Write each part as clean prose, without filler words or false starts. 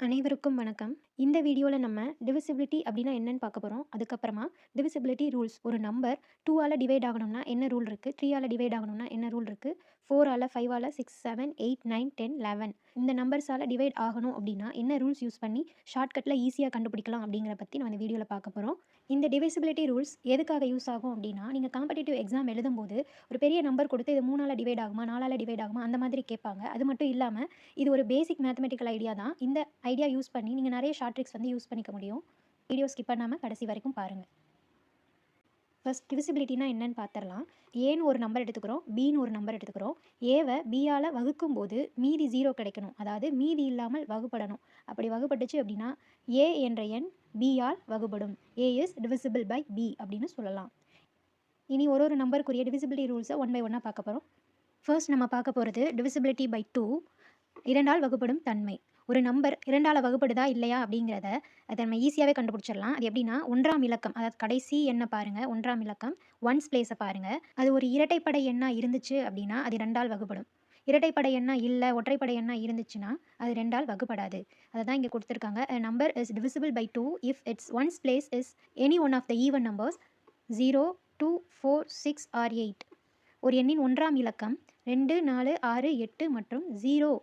அனைவருக்கும் வணக்கம். இந்த வீடியோல நம்ம டிவிசிபிலிட்டி அப்படின்னா என்னன்னு பார்க்க போறோம். அதுக்கப்புறமா டிவிசிபிலிட்டி ரூல்ஸ். ஒரு நம்பர் 2 ஆல டிவைட் ஆகணும்னா என்ன ரூல் இருக்கு? 3 ஆல டிவைட் ஆகணும்னா என்ன ரூல் இருக்கு? 4 ஆல, 5 ஆல, 6, 7, 8, 9, 10, 11 இந்த நம்பர்ஸால டிவைட் ஆகணும் அப்படின்னா என்ன ரூல்ஸ் யூஸ் பண்ணி ஷார்ட்கட்ல ஈஸியா கண்டுபிடிக்கலாம் அப்படிங்கிறத பத்தி நம்ம இந்த வீடியோல பார்க்க போறோம். இந்த டிவிசிபிலிட்டி ரூல்ஸ் எதுக்காக யூஸ் ஆகும் அப்படின்னா, நீங்க காம்படிட்டிவ் எக்ஸாம் எழுதும்போது ஒரு பெரிய நம்பர் கொடுத்து இது 3 ஆல டிவைட் ஆகுமா? 4 ஆல டிவைட் ஆகுமா? அந்த மாதிரி கேட்பாங்க. அது மட்டும் இல்லாம இது ஒரு பேசிக் மேத்தமெட்டிக்கல் ஐடியா தான். இந்த ஐடியா யூஸ் பண்ணி நீங்க நிறைய ஷார்ட் ட்ரிக்ஸ் வந்து யூஸ் பண்ணிக்க முடியும். வீடியோ ஸ்கிப் பண்ணாம கடைசி வரைக்கும் பாருங்க. ஃபர்ஸ்ட் டிவிசிபிலிட்டினா என்னன்னு பார்த்துரலாம். ஏன்னு ஒரு நம்பர் எடுத்துக்கிறோம், பின்னு ஒரு நம்பர் எடுத்துக்கிறோம். ஏவை பியால் வகுக்கும்போது மீதி 0 கிடைக்கணும். அதாவது மீதி இல்லாமல் வகுப்படணும். அப்படி வகுப்பட்டுச்சு அப்படின்னா ஏ என்ற எண் பியால் வகுப்படும். ஏ இஸ் டிவிசிபிள் பை பி அப்படின்னு சொல்லலாம். இனி ஒரு நம்பருக்குரிய டிவிசிபிலிட்டி ரூல்ஸை ஒன் பை ஒன்னாக பார்க்க போகிறோம். ஃபர்ஸ்ட் நம்ம பார்க்க போகிறது டிவிசிபிலிட்டி பை 2, 2ஆல் வகுப்படும் தன்மை. ஒரு நம்பர் 2ஆல் வகுப்படுதா இல்லையா அப்படிங்கிறத அதை நம்ம ஈஸியாகவே கண்டுபிடிச்சிடலாம். அது எப்படின்னா, 1ஆம் இலக்கம், அதாவது கடைசி எண்ணை பாருங்கள், 1ஆம் இலக்கம் ஒன்ஸ் பிளேஸை பாருங்கள். அது ஒரு இரட்டைப்படை எண்ணாக இருந்துச்சு அப்படின்னா அது 2ஆல் வகுப்படும். இரட்டைப்படை எண்ணா இல்லை, ஒற்றைப்படை எண்ணா இருந்துச்சுன்னா அது 2ஆல் வகுப்படாது. அதை தான் இங்கே கொடுத்துருக்காங்க. A number is divisible by 2 if its ones place is any one of the even numbers 0, 2, 4, 6 or 8. ஒரு எண்ணின் 1ஆம் இலக்கம் 2, 4, 6, 8 மற்றும் 0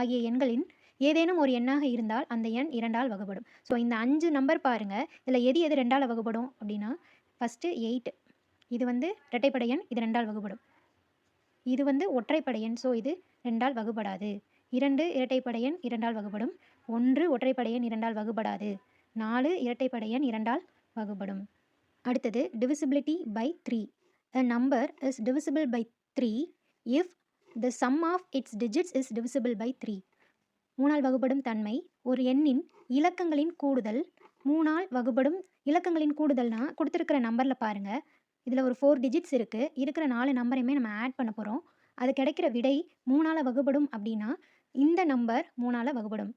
ஆகிய எண்களின் ஏதேனும் ஒரு எண்ணாக இருந்தால் அந்த எண் 2ஆல் வகுப்படும். ஸோ இந்த 5 நம்பர் பாருங்கள். இதில் எது 2ஆல் வகுப்படும் அப்படின்னா, ஃபஸ்ட்டு 8, இது வந்து இரட்டைப்படை எண், இது 2ஆல் வகுப்படும். இது வந்து ஒற்றைப்படை எண், ஸோ இது 2ஆல் வகுப்படாது. 2 இரட்டைப்படை எண், 2ஆல் வகுப்படும். 1 ஒற்றைப்படை எண், 2ஆல் வகுப்படாது. 4 இரட்டைப்படை எண், 2ஆல் வகுப்படும். அடுத்தது divisibility by 3. A number is divisible by 3 if the sum of its digits is divisible by 3. 3ஆல் வகுப்படும் தன்மை. ஒரு எண்ணின் இலக்கங்களின் கூடுதல் 3ஆல் வகுப்படும். இலக்கங்களின் கூடுதல்னா கொடுத்துருக்கிற நம்பரில் பாருங்கள், இதில் ஒரு 4 டிஜிட்ஸ் இருக்குது. இருக்கிற 4 நம்பரையுமே நம்ம ஆட் பண்ண போகிறோம். அது கிடைக்கிற விடை 3ஆல் வகுப்படும் அப்படின்னா இந்த நம்பர் 3ஆல் வகுப்படும்.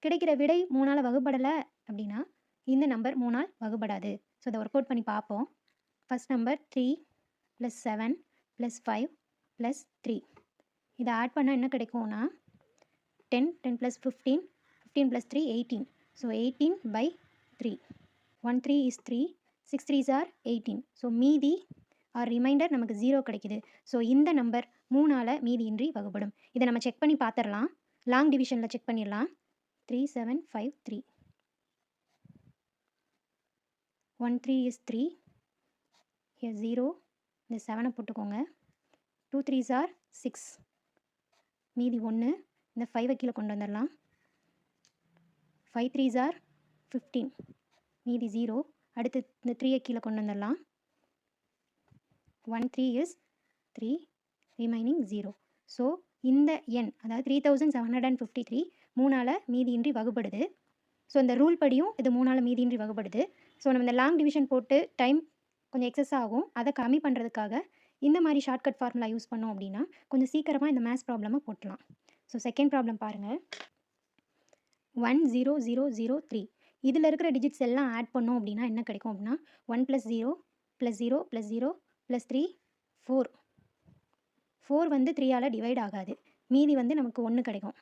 கிடைக்கிற விடை 3ஆல் வகுப்படலை அப்படின்னா இந்த நம்பர் 3ஆல் வகுப்படாது. ஸோ இதை ஒர்க் அவுட் பண்ணி பார்ப்போம். First number 3 + 7 + 5 + 3. இதை ஆட் பண்ணால் என்ன கிடைக்கும்னா 10, 10 + 15, 15 + 3, 18. So 18/3. 1 3 is 3, 6 3s are 18. So மீதி ஆர் ரிமைண்டர் நமக்கு 0 கிடைக்குது. ஸோ இந்த நம்பர் 3ஆல் மீதியின்றி வகுப்படும். இதை நம்ம செக் பண்ணி பார்த்துடலாம். லாங் டிவிஷனில் செக் பண்ணிடலாம். 3 7 5 3. 1 3 is 3. Here 0. இந்த 7 போட்டுக்கோங்க. 2 3s are 6. மீதி 1. இந்த 5 கீழே கொண்டு வந்துடலாம். 5 3s are 15. மீதி 0. அடுத்து இந்த 3 கீழே கொண்டு வந்துடலாம். 1 3 is 3, ரிமைனிங் 0. ஸோ இந்த எண், அதாவது 3753 3ஆல் மீதியின்றி வகுப்படுது. ஸோ இந்த ரூல் படியும் இது 3ஆல் மீதியின்றி வகுப்படுது. ஸோ நம்ம இந்த லாங் டிவிஷன் போட்டு டைம் கொஞ்சம் எக்ஸஸ் ஆகும். அதை கம்மி பண்ணுறதுக்காக இந்த மாதிரி ஷார்ட்கட் ஃபார்முலா யூஸ் பண்ணோம் அப்படின்னா கொஞ்சம் சீக்கிரமாக இந்த மேத்ஸ் ப்ராப்ளமை போட்டலாம். ஸோ செகண்ட் ப்ராப்ளம் பாருங்கள். 1 0 0 0 3. இதில் இருக்கிற டிஜிட்ஸ் எல்லாம் ஆட் பண்ணோம் அப்படின்னா என்ன கிடைக்கும் அப்படின்னா 1 + 0 + 0 + 0 + 3 4. 4 வந்து 3ஆல் டிவைட் ஆகாது. மீதி வந்து நமக்கு 1 கிடைக்கும்.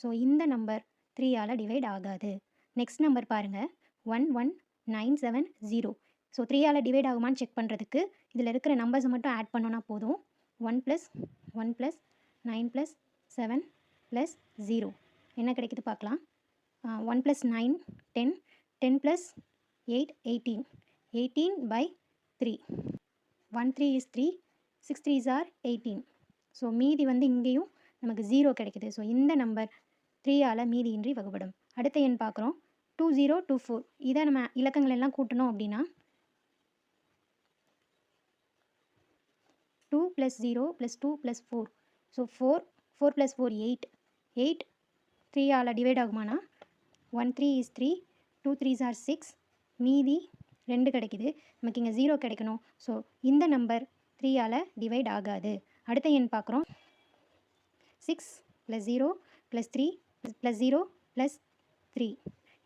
ஸோ இந்த நம்பர் 3ஆல் டிவைட் ஆகாது. நெக்ஸ்ட் நம்பர் பாருங்கள். 1 1 9 7 0. ஸோ 3ஆல் டிவைட் ஆகுமான்னு செக் பண்ணுறதுக்கு இதில் இருக்கிற நம்பர்ஸை மட்டும் ஆட் பண்ணோன்னா போதும். 1 + 1 + 9 + 7 + 0 என்ன கிடைக்குது பார்க்கலாம். 1 + 9 10, 10 + 8 18, 18/3. 1 3 is 3, 6 3s are 18. ஸோ மீதி வந்து இங்கேயும் நமக்கு 0 கிடைக்குது. ஸோ இந்த நம்பர் 3ஆல் மீதியின்றி வகுப்படும். அடுத்த எண் பார்க்குறோம். 2 0 2 4. இதை நம்ம இலக்கங்கள் எல்லாம் கூட்டணும் அப்படின்னா 2 + 0 + 2 + 4. ஸோ 4 4 + 4 8. 8 3ஆல் டிவைட் ஆகுமானா 1 3 is 3, 2 3s are 6. மீதி 2 கிடைக்குது. நமக்கு இங்கே 0 கிடைக்கணும். ஸோ இந்த நம்பர் 3ஆல் டிவைட் ஆகாது. அடுத்த எண் பார்க்குறோம். 6 + 0 + 3 + 0 + 3.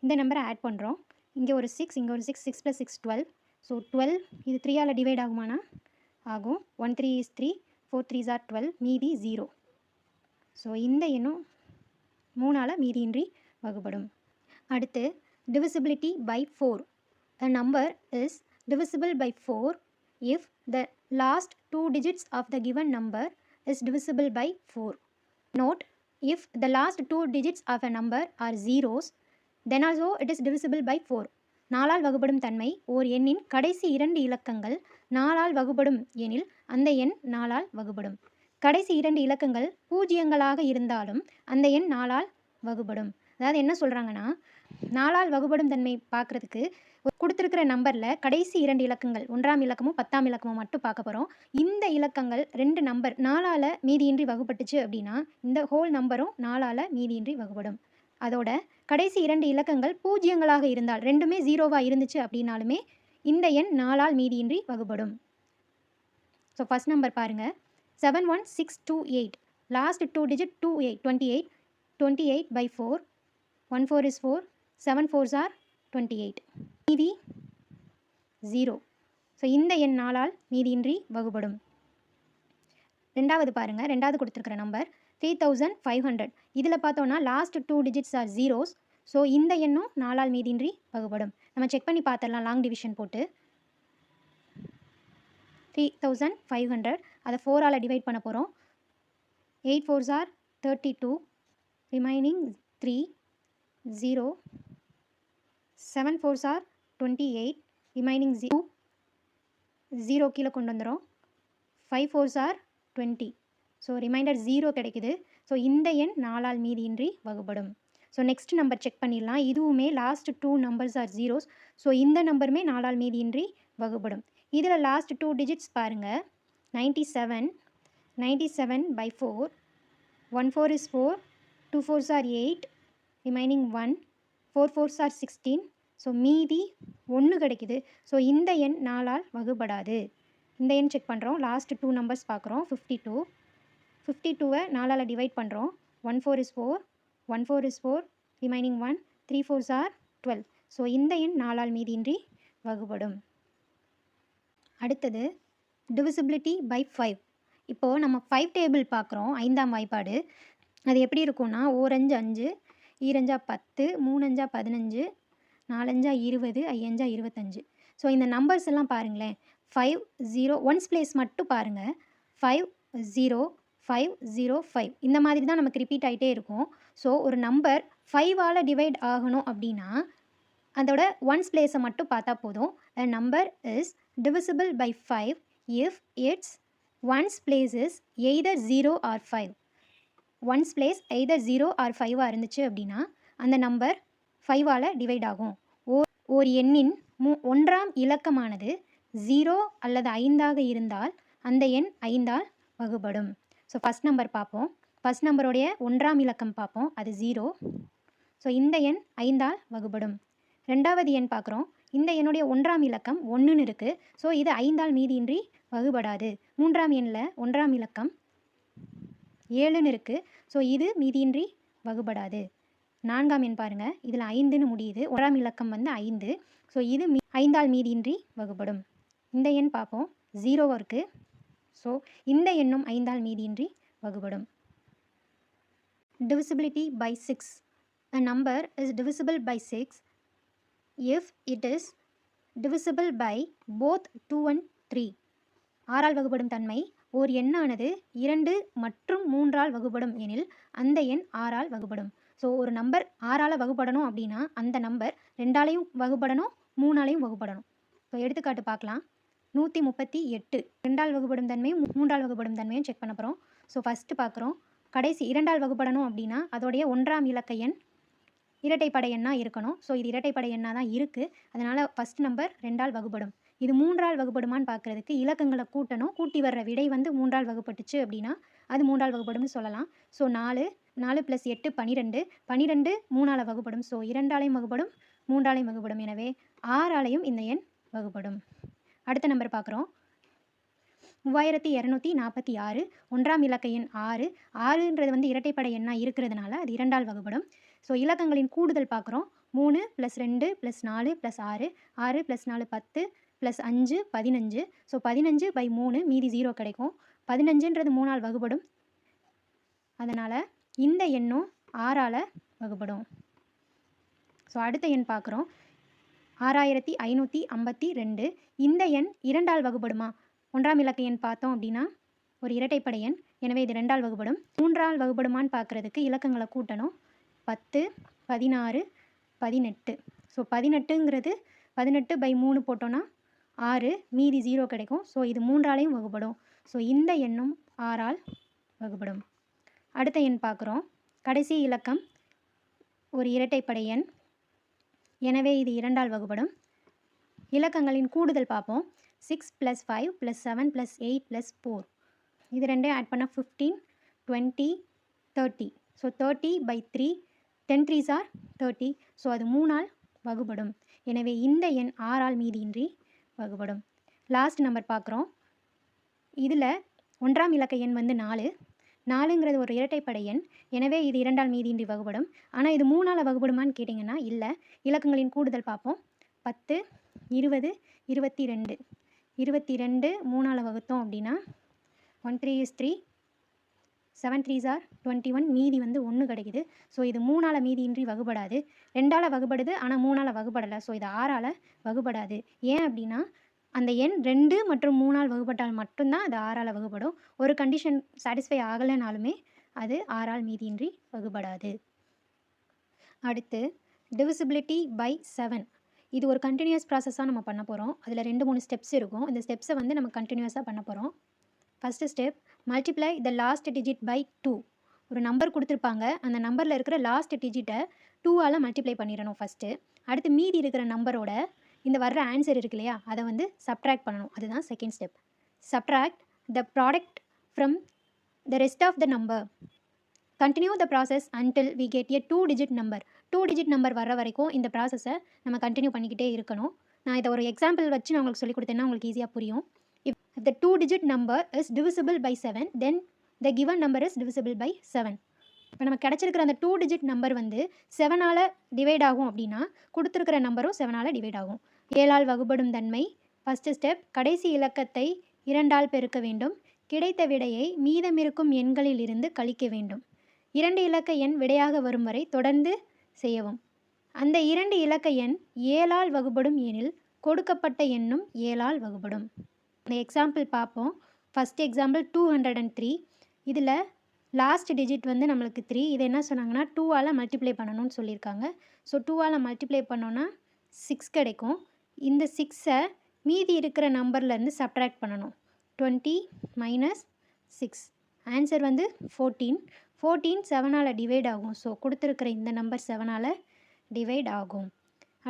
இந்த நம்பரை ஆட் பண்ணுறோம். இங்கே ஒரு 6, இங்கே ஒரு 6, 6 + 6 12. ஸோ 12 இது 3ஆல் டிவைட் ஆகுமானா ஆகும். 1 3 is 3, 4 3s are 12. மீதி 0. ஸோ இந்த எண்ணும் 3ஆல் மீதியின்றி வகுபடும். அடுத்து divisibility by 4. A number is divisible by 4 if the last two digits of the given number is divisible by 4. Note, if the last two digits of a number are zeros, then also it is divisible by 4. நாலால் வகுபடும் தன்மை ஓர் எண்ணின் கடைசி 2 இலக்கங்கள் நாலால் வகுபடும் எனில் அந்த எண் நாலால் வகுபடும். கடைசி 2 இலக்கங்கள் பூஜ்ஜியங்களாக இருந்தாலும் அந்த எண் நாலால் வகுபடும். அதாவது என்ன சொல்கிறாங்கன்னா, நாலால் வகுபடும் தன்மை பார்க்குறதுக்கு கொடுத்துருக்கிற நம்பரில் கடைசி 2 இலக்கங்கள் 1ஆம் இலக்கமும் 10ஆம் இலக்கமும் மட்டும் பார்க்க போகிறோம். இந்த இலக்கங்கள் 2 நம்பர் 4ஆல் மீதியின்றி வகுப்பட்டுச்சு அப்படின்னா இந்த ஹோல் நம்பரும் 4ஆல் மீதியின்றி வகுபடும். அதோட கடைசி 2 இலக்கங்கள் பூஜ்ஜியங்களாக இருந்தால், ரெண்டுமே ஜீரோவாக இருந்துச்சு அப்படின்னாலுமே இந்த எண் 4ஆல் மீதியின்றி வகுபடும். ஸோ ஃபஸ்ட் நம்பர் பாருங்கள், 71628. Last 2 digit 28. 28 by 4. 1 4 is 4. 7 4s are 28. மீதி 0. ஸோ இந்த எண் 4ஆல் மீதியின்றி வகுபடும். ரெண்டாவது பாருங்கள், ரெண்டாவது கொடுத்துருக்கிற நம்பர் 3500. இதில் பார்த்தோன்னா last 2 digits R zeros. So இந்த எண்ணும் 4ஆல் மீதியின்றி வகுபடும். நம்ம செக் பண்ணி பார்த்துடலாம் லாங் டிவிஷன் போட்டு. 3500 அதை 4ஆல் டிவைட் பண்ண போகிறோம். 8 4s are 32. Remaining 3. 0. 7 4s are 28. Remaining 0. 0 கீழே கொண்டு வந்துடும். 5 4s are 20. ஸோ ரிமைண்டர் 0 கிடைக்குது. ஸோ இந்த எண் 4ஆல் மீதியின்றி வகுபடும். ஸோ நெக்ஸ்ட் நம்பர் செக் பண்ணிடலாம். இதுவுமே last 2 numbers are zeros. So இந்த நம்பருமே 4ஆல் மீதியின்றி வகுபடும். இதில் லாஸ்ட் 2 டிஜிட்ஸ் பாருங்கள், 97. 97 by 4. 1 4 is 4. 2 4s are 8. Remaining 1. 4 4s are 16. So மீதி 1 கிடைக்குது. ஸோ இந்த எண் 4ஆல் வகுபடாது. இந்த எண் செக் பண்ணுறோம். லாஸ்ட் 2 நம்பர்ஸ் பார்க்குறோம். 52. 52வை 4ஆல் டிவைட் பண்ணுறோம். 1 4 is 4. 1 4 is 4. Remaining 1. 3 4s are 12. So இந்த எண் 4ஆல் மீதியின்றி வகுபடும். அடுத்தது divisibility by 5. இப்போது நம்ம 5 டேபிள் பார்க்குறோம், 5ஆம் வாய்ப்பாடு. அது எப்படி இருக்கும்னா, ஓரஞ்சு 5, ஈரஞ்சா 10, மூணஞ்சா 15, நாலஞ்சா 20, ஐயஞ்சா 25. ஸோ இந்த நம்பர்ஸ் எல்லாம் பாருங்களேன். 5 0 ஒன்ஸ் பிளேஸ் மட்டும் பாருங்கள். 5 0 5 0 5 இந்த மாதிரி தான் நமக்கு ரிப்பீட் ஆகிட்டே இருக்கும். ஸோ ஒரு நம்பர் 5ஆல் டிவைட் ஆகணும் அப்படின்னா அதோட ஒன்ஸ் பிளேஸை மட்டும் பார்த்தா போதும். a number is divisible by 5 if its ones place is either 0 or 5. Once place either 0 or 5ஆக இருந்துச்சு அப்படின்னா அந்த நம்பர் 5ஆல் டிவைட் ஆகும். ஓர் எண்ணின் 1ஆம் இலக்கமானது 0 அல்லது 5ஆக இருந்தால் அந்த எண் 5ஆல் வகுபடும். ஸோ ஃபஸ்ட் நம்பர் பார்ப்போம். ஃபஸ்ட் நம்பருடைய 1ஆம் இலக்கம் பார்ப்போம், அது 0. ஸோ இந்த எண் 5ஆல் வகுபடும். ரெண்டாவது எண் பார்க்குறோம். இந்த எண்ணுடைய 1ஆம் இலக்கம் 1ன்னு இருக்குது. ஸோ இது 5ஆல் மீதியின்றி வகுபடாது. மூன்றாம் எண்ணில் 1ஆம் இலக்கம் 7ன்னு இருக்குது. ஸோ இது மீதியின்றி வகுபடாது. நான்காம் எண் பாருங்கள், இதில் 5ன்னு முடியுது. 1ஆம் இலக்கம் வந்து 5. ஸோ இது 5ஆல் மீதியின்றி வகுபடும். இந்த எண் பார்ப்போம், 0 இருக்குது. ஸோ இந்த எண்ணும் 5ஆல் மீதியின்றி வகுபடும். divisibility by 6. A number is divisible by 6 if it is divisible by both 2 and 3. 6ஆல் வகுபடும் தன்மை ஓர் எண்ணானது 2 மற்றும் 3ஆல் வகுபடும் எனில் அந்த எண் 6ஆல் வகுபடும். ஸோ ஒரு நம்பர் 6ஆல் வகுபடணும் அப்படின்னா அந்த நம்பர் 2ஆலையும் வகுபடணும், 3ஆலையும் வகுபடணும். ஸோ எடுத்துக்காட்டு பார்க்கலாம். 138 2ஆல் வகுபடும் தன்மையும் 3ஆல் வகுபடும் தன்மையும் செக் பண்ண போகிறோம். ஸோ ஃபஸ்ட்டு பார்க்குறோம், கடைசி 2ஆல் வகுபடணும் அப்படின்னா அதோடைய 1ஆம் இலக்க எண் இரட்டைப்படை எண்ணாக இருக்கணும். ஸோ இது இரட்டைப்படை எண்ணாக தான் இருக்குது. அதனால் ஃபஸ்ட் நம்பர் 2ஆல் வகுபடும். இது 3ஆல் வகுபடுமான்னு பார்க்குறதுக்கு இலக்கங்களை கூட்டணும். கூட்டி வர்ற விடை வந்து 3ஆல் வகுப்பட்டுச்சு அப்படின்னா அது 3ஆல் வகுபடும்னு சொல்லலாம். ஸோ 4 4 + 8 12. 12 3ஆல் வகுப்படும். ஸோ 2ஆலையும் வகுப்படும், 3ஆலையும் வகுப்படும். எனவே 6ஆலையும் இந்த எண் வகுப்படும். அடுத்த நம்பர் பார்க்குறோம். 3246. 1ஆம் இலக்க எண் 6. 6ன்றது வந்து இரட்டைப்படை எண்ணாக இருக்கிறதுனால அது 2ஆல் வகுப்படும். ஸோ இலக்கங்களின் கூடுதல் பார்க்குறோம். 3 + 2 + 4 + 6. 6 + 4 10 + 5 15. ஸோ 15/3 மீதி 0 கிடைக்கும். 15ன்றது 3ஆல் வகுப்படும். அதனால் இந்த எண்ணும் 6ஆல் வகுப்படும். ஸோ அடுத்த எண் பார்க்குறோம். 6552. இந்த எண் 2ஆல் வகுபடுமா? 1ஆம் இலக்க எண் பார்த்தோம் அப்படின்னா ஒரு இரட்டைப்படை எண். எனவே இது 2ஆல் வகுபடும். 3ஆல் வகுபடுமான்னு பார்க்குறதுக்கு இலக்கங்களை கூட்டணும். 10, 16, 18. ஸோ 18ங்கிறது 18/3 போட்டோன்னா 6, மீதி 0 கிடைக்கும். ஸோ இது 3ஆலையும் வகுபடும். ஸோ இந்த எண்ணும் 6ஆல் வகுபடும். அடுத்த எண் பார்க்குறோம். கடைசி இலக்கம் ஒரு இரட்டைப்படை எண். எனவே இது 2ஆல் வகுபடும். இலக்கங்களின் கூடுதல் பார்ப்போம். 6 + 5 + 7 + 8 + 4. இது ரெண்டையும் ஆட் பண்ணால் 15, 20, 30. ஸோ 30/3. 10 3s are 30. ஸோ அது 3ஆல் வகுபடும். எனவே இந்த எண் 6ஆல் மீதியின்றி வகுபடும். லாஸ்ட் நம்பர் பார்க்குறோம். இதில் 1ஆம் இலக்க எண் வந்து 4. 4ங்கிறது ஒரு இரட்டைப்படை எண். எனவே இது 2ஆல் மீதியின்றி வகுபடும். ஆனால் இது 3ஆல் வகுபடுமான்னு கேட்டிங்கன்னா இல்லை. இலக்கங்களின் கூடுதல் பார்ப்போம். 10, 20, 22. 22 3ஆல் வகுத்தோம் அப்படின்னா 1 3 is 3, 7 3s are 21. மீதி வந்து 1 கிடைக்குது. ஸோ இது 3ஆல் மீதியின்றி வகுபடாது. 2ஆல் வகுபடுது, ஆனால் 3ஆல் வகுபடலை. ஸோ இது 6ஆல் வகுபடாது. ஏன் அப்படின்னா அந்த எண் 2 மற்றும் 3ஆல் வகுபட்டால் மட்டும்தான் அது 6ஆல் வகுபடும். ஒரு கண்டிஷன் சாட்டிஸ்ஃபை ஆகலைனாலுமே அது 6ஆல் மீதியின்றி வகுபடாது. அடுத்து டிவிசிபிலிட்டி பை 7. இது ஒரு கண்டினியூஸ் ப்ராசஸாக நம்ம பண்ண போகிறோம். அதில் 2-3 ஸ்டெப்ஸ் இருக்கும். இந்த ஸ்டெப்ஸை வந்து நம்ம கண்டினியூஸாக பண்ண போகிறோம். First step, multiply the last digit by 2. ஒரு நம்பர் கொடுத்துருப்பாங்க. அந்த நம்பரில் இருக்கிற லாஸ்ட் டிஜிட்டை 2ஆல் மல்டிப்ளை பண்ணிடணும் ஃபஸ்ட்டு. அடுத்து மீதி இருக்கிற நம்பரோட இந்த வர்ற ஆன்சர் இருக்கு இல்லையா, அதை வந்து சப்ட்ராக்ட் பண்ணணும். அதுதான் second step. Subtract the product from the rest of the number. Continue the process until we get a 2 digit number. 2 digit number வர வரைக்கும் இந்த ப்ராசஸை நம்ம கண்டினியூ பண்ணிக்கிட்டே இருக்கணும். நான் இதை ஒரு எக்ஸாம்பிள் வச்சு நான் உங்களுக்கு சொல்லிக் கொடுத்தேன்னா உங்களுக்கு ஈஸியாக புரியும். If the 2-digit number is divisible by 7, then the given number is divisible by 7. இப்போ நம்ம கிடச்சிருக்கிற அந்த 2-digit நம்பர் வந்து 7ஆல் டிவைட் ஆகும் அப்படின்னா கொடுத்துருக்கிற நம்பரும் 7ஆல் டிவைட் ஆகும். 7ஆல் வகுபடும் தன்மை. ஃபஸ்ட்டு ஸ்டெப், கடைசி இலக்கத்தை 2ஆல் பெருக்க வேண்டும். கிடைத்த விடையை மீதமிருக்கும் எண்களில் இருந்து கழிக்க வேண்டும். 2 இலக்க எண் விடையாக வரும் வரை தொடர்ந்து செய்யவும். அந்த 2 இலக்க எண் 7ஆல் வகுபடும் எனில் கொடுக்கப்பட்ட எண்ணும் 7ஆல் வகுபடும். இந்த எக்ஸாம்பிள் பார்ப்போம். First example 203. இதில் லாஸ்ட் டிஜிட் வந்து நம்மளுக்கு 3. இதை என்ன சொன்னாங்கன்னா 2ஆல் மல்டிப்ளை பண்ணணும்னு சொல்லியிருக்காங்க. ஸோ 2ஆல் மல்டிப்ளை பண்ணோன்னா 6 கிடைக்கும். இந்த 6ஐ மீதி இருக்கிற நம்பர்லேருந்து சப்ட்ராக்ட் பண்ணணும். 20 - 6. ஆன்சர் வந்து 14. 14 7ஆல் டிவைட் ஆகும். ஸோ கொடுத்துருக்கிற இந்த நம்பர் 7ஆல் டிவைட் ஆகும்.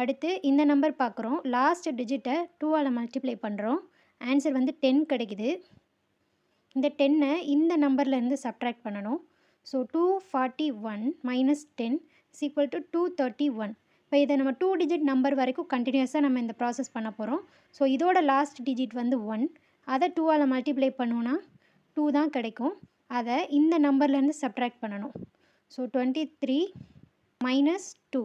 அடுத்து இந்த நம்பர் பார்க்குறோம். லாஸ்ட் டிஜிட்டை 2ஆல் மல்டிப்ளை பண்ணுறோம். ஆன்சர் வந்து 10 கிடைக்குது. இந்த 10ஐ இந்த நம்பர்லேருந்து சப்ட்ராக்ட் பண்ணணும். ஸோ 241 - 10 = 231. இப்போ இதை நம்ம 2 டிஜிட் நம்பர் வரைக்கும் கண்டினியூஸாக நம்ம இந்த ப்ராசஸ் பண்ண போகிறோம். ஸோ இதோட லாஸ்ட் டிஜிட் வந்து 1. அதை 2ஆல் மல்டிப்ளை பண்ணோன்னா 2 தான் கிடைக்கும். அதை இந்த நம்பர்லேருந்து சப்ட்ராக்ட் பண்ணணும். ஸோ 23 - 2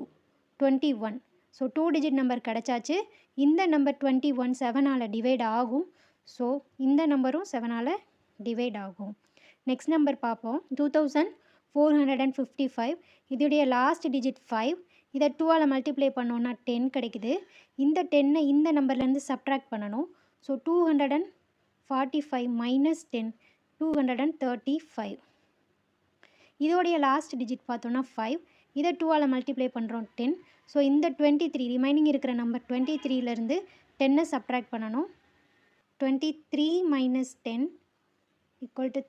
21. ஸோ 2 டிஜிட் நம்பர் கிடச்சாச்சு. இந்த நம்பர் 21 7ஆல் டிவைட் ஆகும். ஸோ இந்த நம்பரும் 7ஆல் டிவைட் ஆகும். நெக்ஸ்ட் நம்பர் பார்ப்போம். 2455. இதோடைய லாஸ்ட் டிஜிட் 5. இதை 2ஆல் மல்டிப்ளை பண்ணோன்னா 10 கிடைக்குது. இந்த 10ஐ இந்த நம்பர்லேருந்து சப்ட்ராக்ட் பண்ணணும். ஸோ 245 - 10 235. இதோடைய லாஸ்ட் டிஜிட் பார்த்தோன்னா 5. இதை 2ஆல் மல்டிப்ளை பண்ணுறோம் 10. ஸோ இந்த 23 ரிமைனிங் இருக்கிற நம்பர் 23லேருந்து 10ஐ சப்ட்ராக்ட் பண்ணணும். 23 - 10 =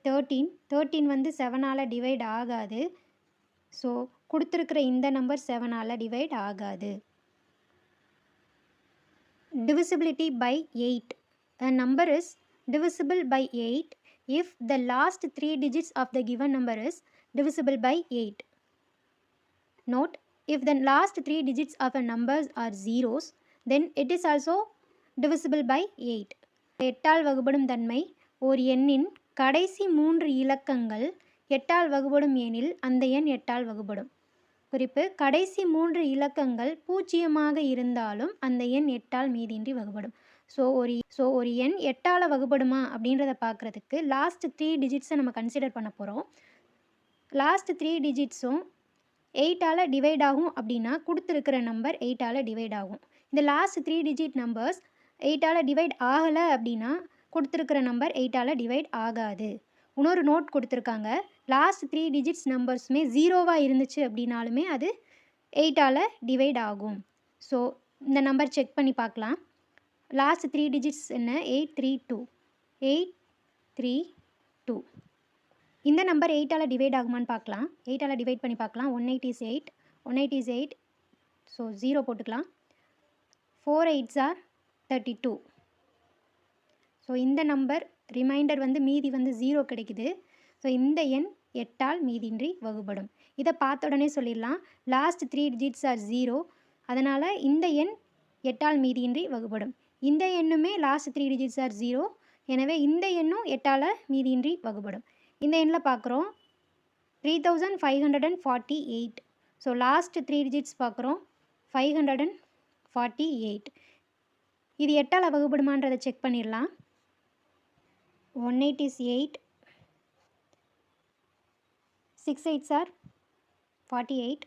13. 13 வந்து 7ஆல் டிவைட் ஆகாது. ஸோ கொடுத்துருக்கிற இந்த நம்பர் 7ஆல் டிவைட் ஆகாது. Divisibility by 8. A number is divisible by 8 if the last 3 digits of the given number is divisible by 8. Note, if the last 3 digits of a number are zeros, then it is also divisible by 8. 8ஆல் வகுபடும் தன்மை. ஓர் எண்ணின் கடைசி 3 இலக்கங்கள் 8ஆல் வகுபடும் எனில் அந்த எண் 8ஆல் வகுபடும். குறிப்பு, கடைசி 3 இலக்கங்கள் பூஜ்ஜியமாக இருந்தாலும் அந்த எண் 8ஆல் மீதியின்றி வகுபடும். ஸோ ஒரு எண் 8ஆல் வகுபடுமா அப்படின்றத பார்க்குறதுக்கு லாஸ்ட் 3 டிஜிட்ஸை நம்ம கன்சிடர் பண்ண போகிறோம். லாஸ்ட் 3 டிஜிட்ஸும் 8ஆல் டிவைட் ஆகும் அப்படின்னா கொடுத்துருக்கிற நம்பர் 8ஆல் டிவைட் ஆகும். இந்த லாஸ்ட் 3 டிஜிட் நம்பர்ஸ் 8ஆல் டிவைட் ஆகலை அப்படின்னா கொடுத்துருக்கிற நம்பர் 8ஆல் டிவைட் ஆகாது. இன்னொரு நோட் கொடுத்துருக்காங்க, லாஸ்ட் 3 டிஜிட்ஸ் நம்பர்ஸுமே ஜீரோவாக இருந்துச்சு அப்படின்னாலுமே அது 8ஆல் டிவைட் ஆகும். ஸோ இந்த நம்பர் செக் பண்ணி பார்க்கலாம். லாஸ்ட் 3 டிஜிட்ஸ் என்ன? 832. 832. இந்த நம்பர் 8ஆல் டிவைட் ஆகுமான்னு பார்க்கலாம். 8ஆல் டிவைட் பண்ணி பார்க்கலாம். 180 is 8. 180 is 8. ஸோ 0 போட்டுக்கலாம். 4 8s are 32. ஸோ இந்த நம்பர் ரிமைண்டர் வந்து மீதி வந்து 0 கிடைக்குது. ஸோ இந்த எண் 8ஆல் மீதியின்றி வகுபடும். இதை பார்த்த உடனே சொல்லிடலாம், லாஸ்ட் 3 டிஜிட்ஸ் ஆர் 0, அதனால் இந்த எண் 8ஆல் மீதியின்றி வகுபடும். இந்த எண்ணுமே லாஸ்ட் 3 டிஜிட்ஸ் ஆர் 0, எனவே இந்த எண்ணும் 8ஆல் மீதியின்றி வகுபடும். இந்த எண்ணில் பார்க்குறோம் 3548. ஸோ லாஸ்ட் 3 டிஜிட்ஸ் பார்க்குறோம் 548. இது 8ஆல் வகுபடுமான்றதை செக் பண்ணிடலாம். 180 is 8. 6 8s are 48.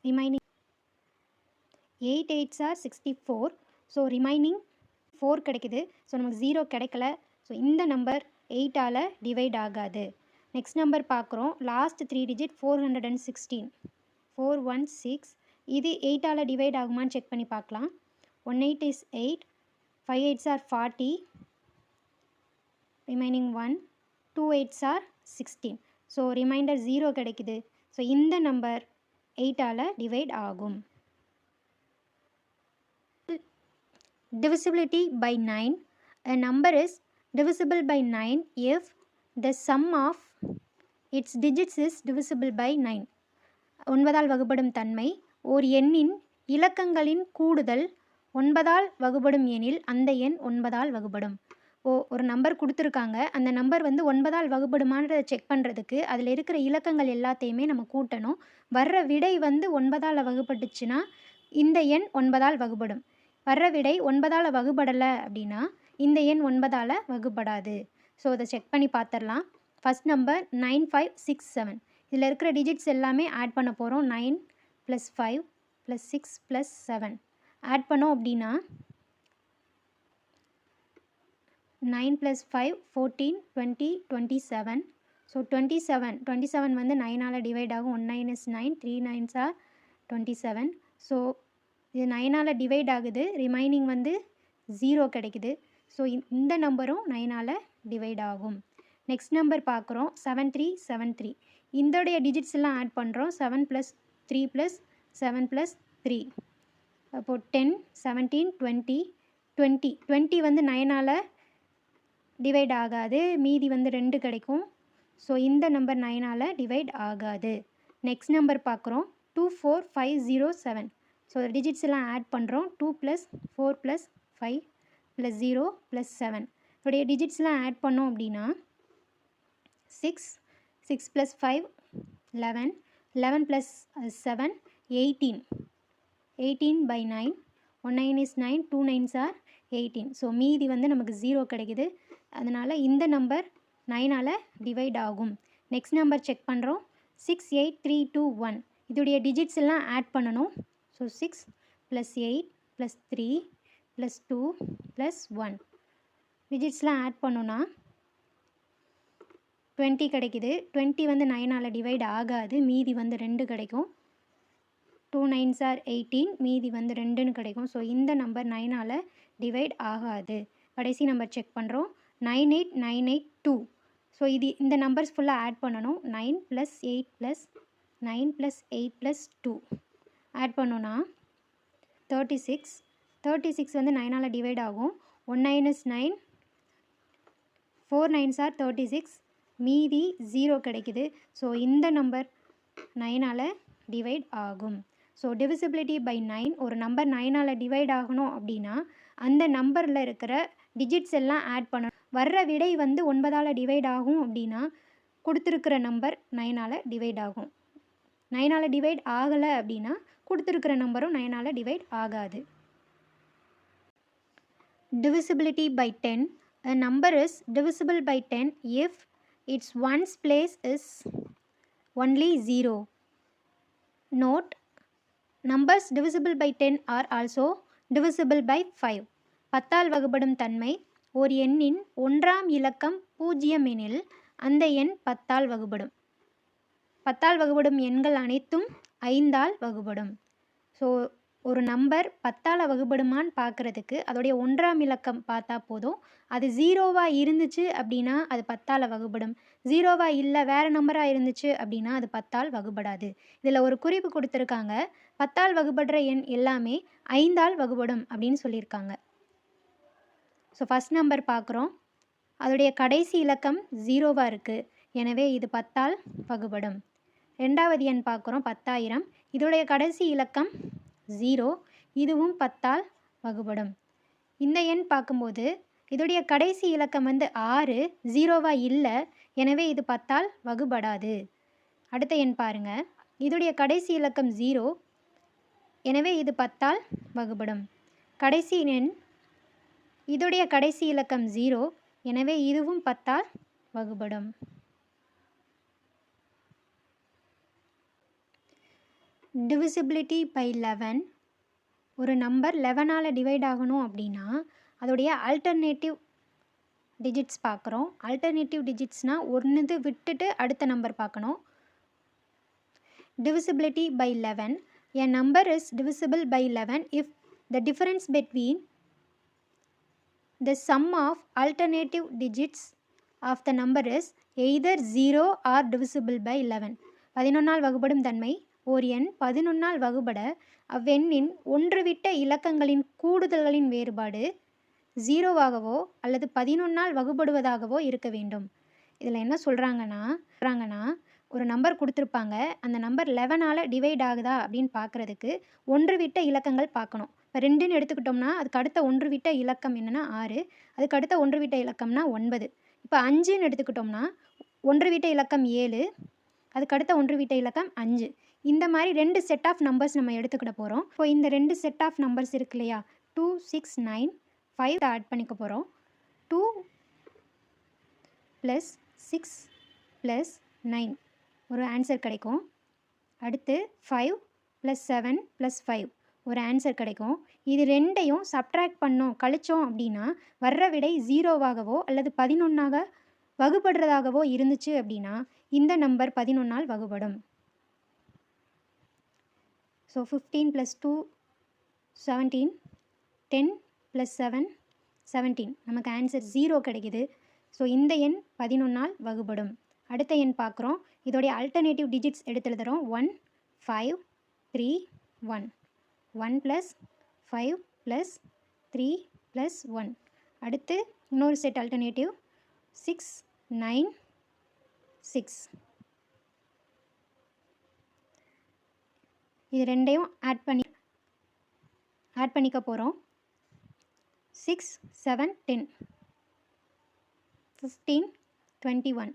Remaining 8 8s are 64. So remaining 4 கிடைக்குது. ஸோ நமக்கு 0 கிடைக்கல. ஸோ இந்த நம்பர் 8ஆல் டிவைட் ஆகாது. நெக்ஸ்ட் நம்பர் பார்க்குறோம், லாஸ்ட் 3 டிஜிட் 416. 416. இது 8ஆல் டிவைட் ஆகுமான்னு செக் பண்ணி பார்க்கலாம். 18 is 8. 5 8s are 40. Remaining 1. 2 8s are 16. So remainder 0 கிடைக்குது. ஸோ இந்த நம்பர் 8ஆல் டிவைட் ஆகும். Divisibility by 9. A number is divisible by 9 if the sum of its digits is divisible by 9. 9ஆல் வகுபடும் தன்மை, ஓர் எண்ணின் இலக்கங்களின் கூடுதல் 9ஆல் வகுபடும் எனில் அந்த எண் 9ஆல் வகுபடும். ஒரு நம்பர் கொடுத்துருக்காங்க, அந்த நம்பர் வந்து 9ஆல் வகுபடுமான்றதை செக் பண்ணுறதுக்கு அதில் இருக்கிற இலக்கங்கள் எல்லாத்தையுமே நம்ம கூட்டணும். வர்ற விடை வந்து 9ஆல் வகுபட்டுச்சுன்னா இந்த எண் 9ஆல் வகுபடும். வர்ற விடை 9ஆல் வகுபடலை அப்படின்னா இந்த எண் 9ஆல் வகுபடாது. ஸோ அதை செக் பண்ணி பார்த்துடலாம். First number 9567. இதில் இருக்கிற டிஜிட்ஸ் எல்லாமே ஆட் பண்ண போகிறோம். 9 + 5 + 6 + 7 ஆட் பண்ணோம் அப்படின்னா 9 + 5 14 20 27. ஸோ 27 வந்து 9ஆல் டிவைட் ஆகும். 1 9 is 9. 3 9s are 27. ஸோ இது 9ஆல் டிவைட் ஆகுது. ரிமைனிங் வந்து 0 கிடைக்குது. ஸோ இந்த நம்பரும் 9ஆல் டிவைட் ஆகும். நெக்ஸ்ட் நம்பர் பார்க்குறோம், 7373. இதோடைய டிஜிட்ஸ் எல்லாம் ஆட் பண்ணுறோம். 7 + 3 + 7 + 3. அப்போது 10 17 20 20. 20 வந்து 9ஆல் டிவைட் ஆகாது. மீதி வந்து 2 கிடைக்கும். ஸோ இந்த நம்பர் 9ஆல் டிவைட் ஆகாது. நெக்ஸ்ட் நம்பர் பார்க்குறோம், 24507. ஸோ டிஜிட்ஸ் எல்லாம் ஆட் பண்ணுறோம். 2 + 4 + 5 + 0 + 7. இதோடைய டிஜிட்ஸ்லாம் ஆட் பண்ணோம் அப்படின்னா 6 6 + 5 11 11 + 7 18. 18/9. 1 9 is 9. 2 9s are 18. ஸோ மீதி வந்து நமக்கு 0 கிடைக்குது. அதனால் இந்த நம்பர் 9ஆல் டிவைட் ஆகும். நெக்ஸ்ட் நம்பர் செக் பண்ணுறோம். 68321. இதோடைய டிஜிட்ஸ் எல்லாம் ஆட் பண்ணணும். ஸோ 6 + 8 + 3 + 2 + 1. டிஜிட்ஸ்லாம் ஆட் பண்ணோன்னா 20 கிடைக்குது. 20 வந்து 9ஆல் டிவைட் ஆகாது. மீதி வந்து 2 கிடைக்கும். 2 9s are 18. மீதி வந்து 2ன்னு கிடைக்கும். ஸோ இந்த நம்பர் 9ஆல் டிவைட் ஆகாது. கடைசி நம்பர் செக் பண்ணுறோம். 98982. ஸோ இந்த நம்பர்ஸ் ஃபுல்லாக ஆட் பண்ணணும். 9 + 8 + 9 + 8 + 2 ஆட் பண்ணோன்னா 36. 36 வந்து 9ஆல் டிவைட் ஆகும். 1 9 is 9. 4 9s are 36. மீதி 0 கிடைக்குது. ஸோ இந்த நம்பர் 9ஆல் டிவைட் ஆகும். So divisibility by 9. ஒரு நம்பர் 9ஆல் டிவைட் ஆகணும் அப்படின்னா அந்த நம்பரில் இருக்கிற டிஜிட்ஸ் எல்லாம் ஆட் பண்ணணும். வர்ற விடை வந்து 9ஆல் டிவைட் ஆகும் அப்படின்னா கொடுத்துருக்கிற நம்பர் 9ஆல் டிவைட் ஆகும். 9ஆல் டிவைட் ஆகலை அப்படின்னா கொடுத்துருக்கிற நம்பரும் 9ஆல் டிவைட் ஆகாது. Divisibility by 10. A number is divisible by 10 if its ones place is only 0. Note: numbers divisible by 10 are also divisible by 5. 10ஆல் வகுபடும் தன்மை: ஓர் எண்ணின் ஒன்றாம் இலக்கம் 0 எனில் அந்த எண் 10ஆல் வகுபடும். 10ஆல் வகுபடும் எண்கள் அனைத்தும் 5ஆல் வகுபடும். ஸோ ஒரு நம்பர் 10ஆல் வகுபடுமான்னு பார்க்குறதுக்கு அதோடைய ஒன்றாம் இலக்கம் பார்த்தா போதும். அது 0வாக இருந்துச்சு அப்படின்னா அது 10ஆல் வகுபடும். 0வாக இல்லை வேறு நம்பராக இருந்துச்சு அப்படின்னா அது 10ஆல் வகுபடாது. இதில் ஒரு குறிப்பு கொடுத்துருக்காங்க, 10ஆல் வகுபடுற எண் எல்லாமே 5ஆல் வகுபடும் அப்படின்னு சொல்லியிருக்காங்க. ஸோ ஃபஸ்ட் நம்பர் பார்க்குறோம், அதோடைய கடைசி இலக்கம் 0வாக இருக்குது, எனவே இது 10ஆல் வகுபடும். ரெண்டாவது எண் பார்க்குறோம் 10,000, இதோடைய கடைசி இலக்கம் 0, இதுவும் 10ஆல் வகுபடும். இந்த எண் பார்க்கும்போது இதோடைய கடைசி இலக்கம் 6, 0வாக இல்லை, எனவே இது 10ஆல் வகுபடாது. அடுத்த எண் பாருங்கள், இதோடைய கடைசி இலக்கம் 0, எனவே இது 10ஆல் வகுபடும். கடைசி எண் இதோடைய கடைசி இலக்கம் 0, எனவே இதுவும் 10ஆல் வகுபடும். Divisibility by 11. ஒரு நம்பர் 11ஆல் டிவைட் ஆகணும் அப்படின்னா அதோடைய ஆல்டர்னேட்டிவ் டிஜிட்ஸ் பார்க்குறோம். ஆல்டர்னேட்டிவ் டிஜிட்ஸ்னால் ஒன்று விட்டுட்டு அடுத்த நம்பர் பார்க்கணும். Divisibility by 11. A number is divisible by 11 if the difference between the sum of alternative digits of the number is either 0 or divisible by 11. 11ஆல் வகுபடும் தன்மை: ஓர் எண் 11ஆல் வகுபட அவ்வெண்ணின் ஒன்றுவிட்ட இலக்கங்களின் கூடுதல்களின் வேறுபாடு 0வாகவோ அல்லது 11ஆல் வகுபடுவதாகவோ இருக்க வேண்டும். இதில் என்ன சொல்கிறாங்கன்னா ஒரு நம்பர் கொடுத்துருப்பாங்க, அந்த நம்பர் 11ஆல் டிவைட் ஆகுதா அப்படின்னு பார்க்குறதுக்கு ஒன்று விட்ட இலக்கங்கள் பார்க்கணும். இப்போ 2ன்னு எடுத்துக்கிட்டோம்னா அதுக்கு அடுத்த ஒன்று விட்ட இலக்கம் என்னென்னா 6, அதுக்கு அடுத்த ஒன்று விட்ட இலக்கம்னா 9. இப்போ 5ன்னு எடுத்துக்கிட்டோம்னா ஒன்று விட்ட இலக்கம் 7, அதுக்கு அடுத்த ஒன்று விட்ட இலக்கம் 5. இந்த மாதிரி 2 செட் ஆஃப் நம்பர்ஸ் நம்ம எடுத்துக்கிட போகிறோம். இப்போ இந்த 2 செட் ஆஃப் நம்பர்ஸ் இருக்கு இல்லையா, 2, 6, 9, 5 ஆட் பண்ணிக்க போகிறோம். 2 + 6 + 9 ஒரு ஆன்சர் கிடைக்கும். அடுத்து 5 + 7 + 5 ஒரு ஆன்சர் கிடைக்கும். இது ரெண்டையும் சப்ட்ராக்ட் பண்ணோம், கழிச்சோம் அப்படின்னா வர்ற விடை 0வாகவோ அல்லது 11ஆக வகுபடுறதாகவோ இருந்துச்சு அப்படின்னா இந்த நம்பர் 11ஆல் வகுபடும். ஸோ 15 + 2 17, 10 + 7 17, நமக்கு ஆன்சர் 0 கிடைக்குது. ஸோ இந்த எண் 11ஆல் வகுபடும். அடுத்த எண் பார்க்குறோம், இதோடைய ஆல்டர்னேட்டிவ் டிஜிட்ஸ் எடுத்து எழுதுகிறோம். 1, 5, 3, 1. 1 + 5 + 3 + 1. அடுத்து இன்னொரு செட் ஆல்டர்னேட்டிவ் 6, 9, 6. இது ரெண்டையும் ஆட் பண்ணிக்க போகிறோம். 6, 7, 10, 15, 21.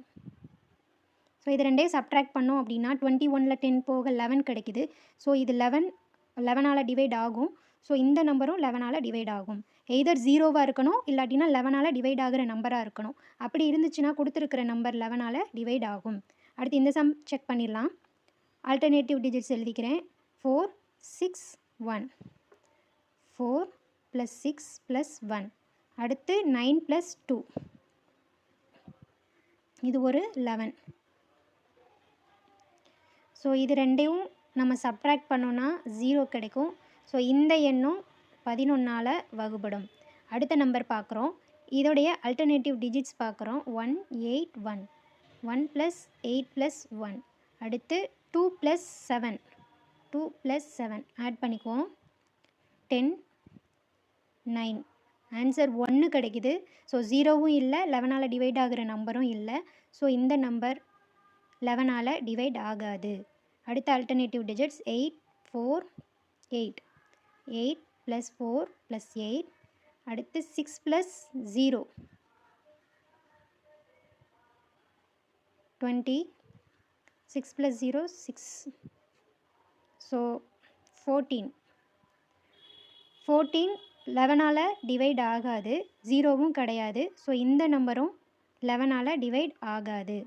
ஸோ இது ரெண்டையும் சப்ட்ராக்ட் பண்ணோம் அப்படின்னா 21ல் 10 போக 11 கிடைக்குது. ஸோ இது 11ஆல் டிவைட் ஆகும். ஸோ இந்த நம்பரும் 11ஆல் டிவைட் ஆகும். எய்தர் 0வாக இருக்கணும், இல்லாட்டினா 11ஆல் டிவைட் ஆகிற நம்பராக இருக்கணும். அப்படி இருந்துச்சுன்னா கொடுத்துருக்கிற நம்பர் 11ஆல் டிவைட் ஆகும். அடுத்து இந்த சம் செக் பண்ணிடலாம். ஆல்டர்னேட்டிவ் டிஜிட்ஸ் எழுதிக்கிறேன். 4, 6, 1. 4 + 6 + 1. அடுத்து 9 + 2. இது ஒரு 11. ஸோ இது ரெண்டையும் நம்ம சப்ட்ராக்ட் பண்ணோன்னா 0 கிடைக்கும். ஸோ இந்த எண்ணும் 11ஆல் வகுபடும். அடுத்த நம்பர் பார்க்குறோம், இதோடைய ஆல்டர்னேட்டிவ் டிஜிட்ஸ் பார்க்குறோம். 1, 8, 1. 1 + 8 + 1. அடுத்து 2 + 7. 2 + 7 ஆட் பண்ணிக்குவோம். 10, 9. ஆன்சர் 1 கிடைக்குது. ஸோ 0வும் இல்லை, 11ஆல் டிவைட் ஆகிற நம்பரும் இல்லை. ஸோ இந்த நம்பர் 11ஆல் டிவைட் ஆகாது. அடுத்த ஆல்டர்னேட்டிவ் டிஜிட்ஸ் 8, 4, 8. 8 + 4 + 8. அடுத்து 6 + 0. 20. 6 + 0, 6. ஸோ 14. 14 11ஆல் டிவைட் ஆகாது, 0வும் கிடையாது. ஸோ இந்த நம்பரும் 11ஆல் டிவைட் ஆகாது.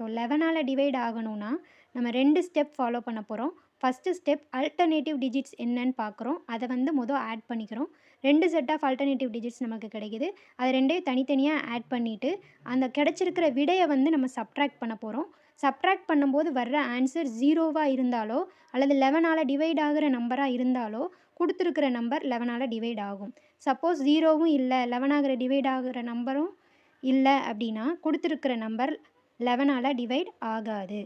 ஸோ 11ஆல் டிவைட் ஆகணும்னா நம்ம 2 ஸ்டெப் ஃபாலோ பண்ண போகிறோம். ஃபஸ்ட்டு ஸ்டெப் அல்டர்னேட்டிவ் டிஜிட்ஸ் என்னன்னு பார்க்குறோம். அதை வந்து ஆட் பண்ணிக்கிறோம். 2 செட் ஆஃப் அல்டர்னேட்டிவ் டிஜிட்ஸ் நமக்கு கிடைக்குது. அது 2யும் தனித்தனியாக ஆட் பண்ணிவிட்டு அந்த கிடைச்சிருக்கிற விடையை வந்து நம்ம சப்ட்ராக்ட் பண்ண போகிறோம். சப்ட்ராக்ட் பண்ணும்போது வர்ற ஆன்சர் 0வா இருந்தாலோ அல்லது 11ஆல் டிவைட் ஆகிற நம்பராக இருந்தாலோ கொடுத்துருக்கிற நம்பர் 11ஆல் டிவைட் ஆகும். சப்போஸ் 0வும் இல்லை, 11 டிவைட் ஆகிற நம்பரும் இல்லை அப்படின்னா கொடுத்துருக்கிற நம்பர் 11ஆல் டிவைட் ஆகாது.